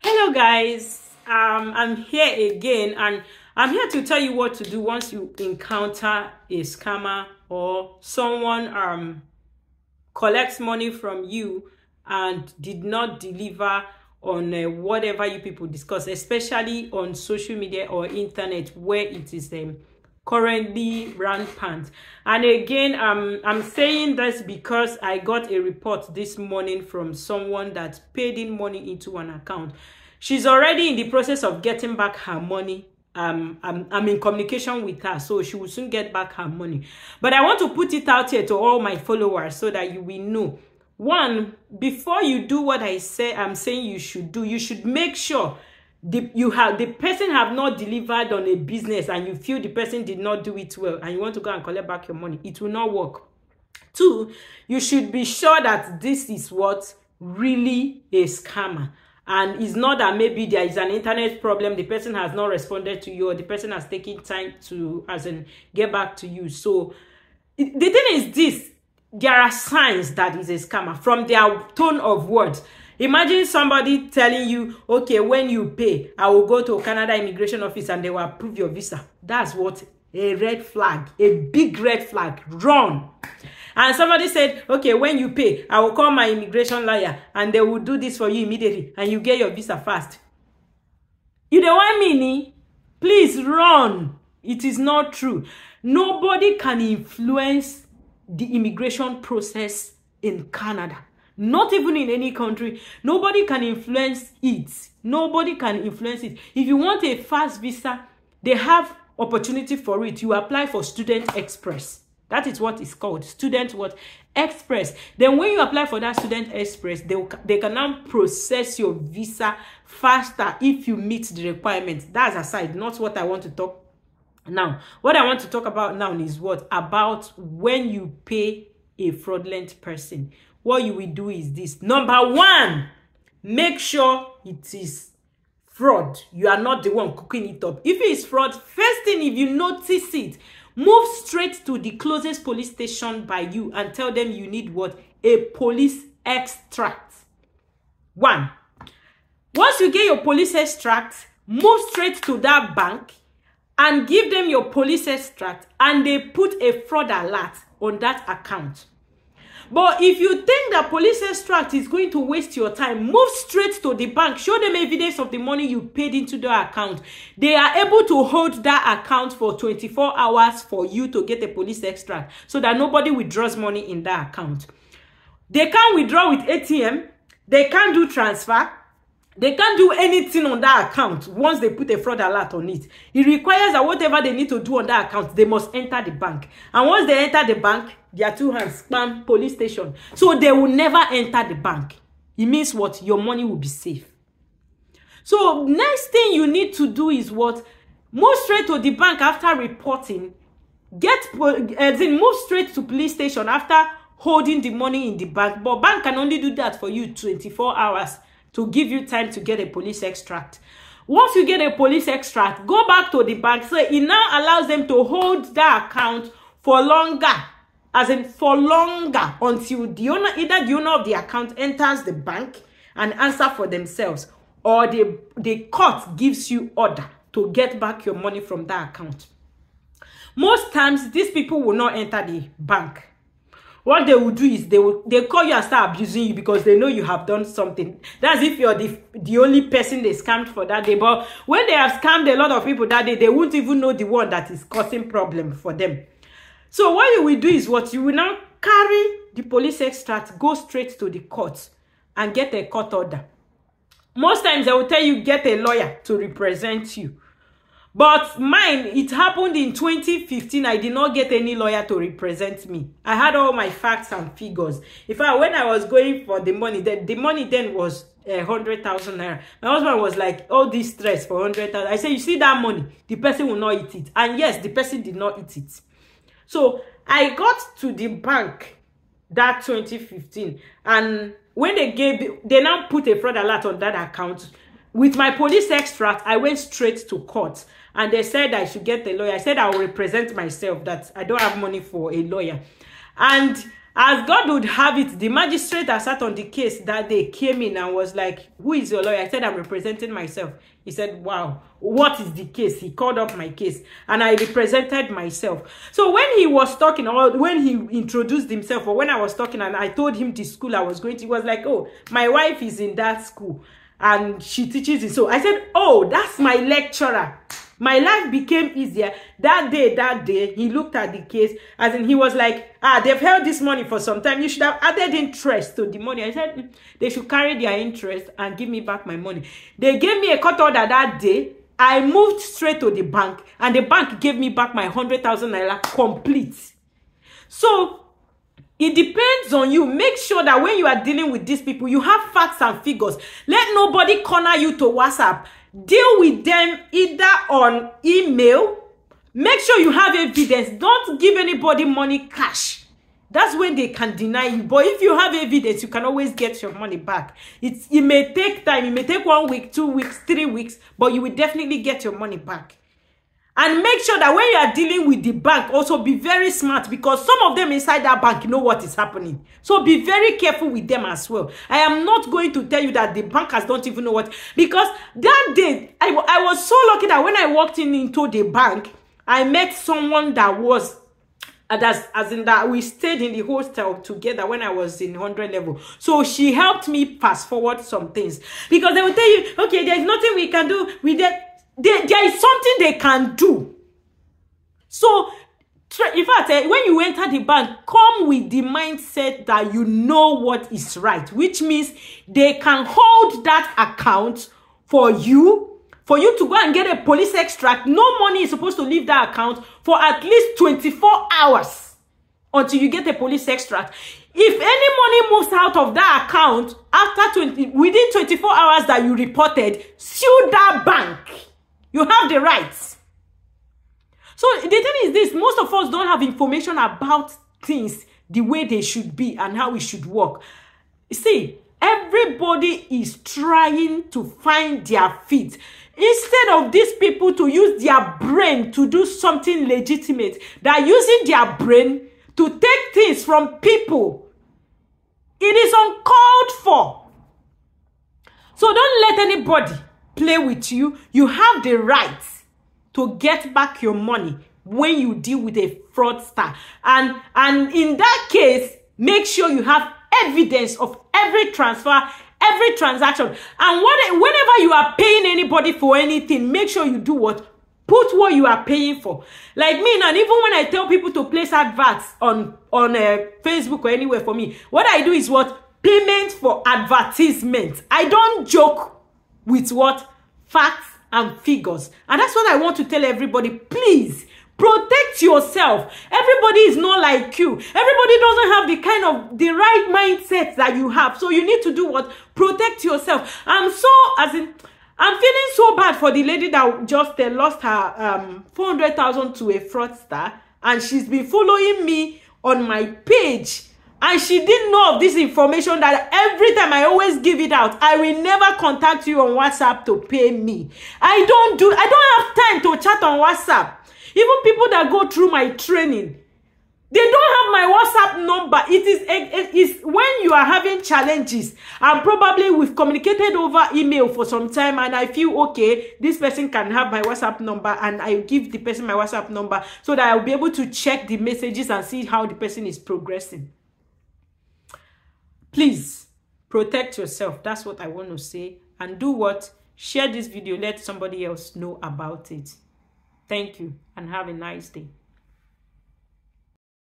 Hello guys, I'm here again and I'm here to tell you what to do once you encounter a scammer or someone collects money from you and did not deliver on whatever you people discuss, especially on social media or internet where it is currently rampant. And again, I'm saying this because I got a report this morning from someone that paid in money into an account. She's already in the process of getting back her money. I'm in communication with her, so she will soon get back her money. But I want to put it out here to all my followers so that you will know. One, before you do what I'm saying you should do, you should make sure the person have not delivered on a business and you feel the person did not do it well and you want to go and collect back your money. It will not work. Two, you should be sure that this is what really a scammer. And it's not that maybe there is an internet problem, the person has not responded to you, or the person has taken time to get back to you. So the thing is this, there are signs that is a scammer from their tone of words. Imagine somebody telling you, okay, when you pay, I will go to Canada immigration office and they will approve your visa. That's what a red flag, a big red flag. Run. And somebody said, okay, when you pay, I will call my immigration lawyer and they will do this for you immediately and you get your visa fast. You don't want me? Please run. It is not true. Nobody can influence the immigration process in Canada. Not even in any country. Nobody can influence it. Nobody can influence it. If you want a fast visa, they have opportunity for it. You apply for Student Express. That is what it's called. Student what? Express. Then when you apply for that Student Express, they can now process your visa faster if you meet the requirements. That's aside, not what I want to talk now. What I want to talk about now is what? About when you pay a fraudulent person. What you will do is this. Number one, make sure it is fraud. You are not the one cooking it up. If it is fraud, first thing, if you notice it, move straight to the closest police station by you and tell them you need what? A police extract. One. Once you get your police extract, move straight to that bank and give them your police extract and they put a fraud alert on that account. But if you think that police extract is going to waste your time, move straight to the bank. Show them evidence of the money you paid into their account. They are able to hold that account for 24 hours for you to get a police extract so that nobody withdraws money in that account. They can't withdraw with ATM. They can't do transfer. They can't do anything on that account once they put a fraud alert on it. It requires that whatever they need to do on that account, they must enter the bank. And once they enter the bank, their two hands spam police station. So they will never enter the bank. It means what? Your money will be safe. So next thing you need to do is what? Move straight to the bank after reporting. Move straight to police station after holding the money in the bank. But bank can only do that for you 24 hours. To give you time to get a police extract. Once you get a police extract, go back to the bank. So it now allows them to hold that account for longer. As in for longer until either the owner of the account enters the bank and answer for themselves. Or the court gives you order to get back your money from that account. Most times, these people will not enter the bank. What they will do is they call you and start abusing you because they know you have done something. That's if you're the only person they scammed for that day. But when they have scammed a lot of people that day, they won't even know the one that is causing problem for them. So what you will do is what? You will now carry the police extract, go straight to the court and get a court order. Most times they will tell you get a lawyer to represent you. But mine, it happened in 2015. I did not get any lawyer to represent me. I had all my facts and figures. In fact, when I was going for the money then was 100,000 naira. My husband was like, all this stress for 100,000. I said, you see that money? The person will not eat it. And yes, the person did not eat it. So I got to the bank that 2015. And when they now put a fraud alert on that account, with my police extract, I went straight to court. And they said I should get a lawyer. I said I will represent myself, that I don't have money for a lawyer. And As God would have it, the magistrate that sat on the case that day came in and was like, who is your lawyer? I said, I'm representing myself. He said, wow, what is the case? He called up my case and I represented myself. So when he was talking, or when he introduced himself, or when I was talking and I told him the school I was going to, he was like, oh, my wife is in that school and she teaches it. So I said, oh, that's my lecturer. My life became easier. That day, he looked at the case, as in he was like, they've held this money for some time. You should have added interest to the money. I said, they should carry their interest and give me back my money. They gave me a court order that day. I moved straight to the bank, and the bank gave me back my 100,000 naira complete. So, it depends on you. Make sure that when you are dealing with these people, you have facts and figures. Let nobody corner you to WhatsApp. Deal with them either on email. Make sure you have evidence. Don't give anybody money cash. That's when they can deny you. But if you have evidence, you can always get your money back. It may take time. It may take 1 week, 2 weeks, 3 weeks, but you will definitely get your money back. And make sure that when you are dealing with the bank, also be very smart, because some of them inside that bank know what is happening. So be very careful with them as well. I am not going to tell you that the bankers don't even know what, because that day, I was so lucky that when I walked into the bank, I met someone that was, as in that we stayed in the hostel together when I was in 100 level. So she helped me fast forward some things, because they will tell you, okay, there's nothing we can do with that. There is something they can do. So, in fact, when you enter the bank, come with the mindset that you know what is right, which means they can hold that account for you to go and get a police extract. No money is supposed to leave that account for at least 24 hours until you get a police extract. If any money moves out of that account within 24 hours that you reported, sue that bank. You have the rights. So the thing is this, most of us don't have information about things the way they should be and how it should work. See, everybody is trying to find their feet. Instead of these people to use their brain to do something legitimate, they're using their brain to take things from people. It is uncalled for. So don't let anybody play with you. You have the right to get back your money when you deal with a fraudster. And in that case, make sure you have evidence of every transfer, every transaction. And whenever you are paying anybody for anything, make sure you do what? Put what you are paying for. Like me, and even when I tell people to place adverts on Facebook or anywhere for me, what I do is what? Payment for advertisement. I don't joke with what? Facts and figures. And that's what I want to tell everybody. Please protect yourself. Everybody is not like you. Everybody doesn't have the right mindset that you have. So you need to do what? Protect yourself. I'm feeling so bad for the lady that just lost her 400,000 to a fraudster, and she's been following me on my page. And she didn't know of this information, that every time I always give it out. I will never contact you on WhatsApp to pay me. I don't have time to chat on WhatsApp. Even people that go through my training, they don't have my WhatsApp number. It is when you are having challenges, and probably we've communicated over email for some time, and I feel, okay, this person can have my WhatsApp number, and I give the person my WhatsApp number so that I'll be able to check the messages and see how the person is progressing. Please, protect yourself. That's what I want to say. And do what? Share this video. Let somebody else know about it. Thank you, and have a nice day.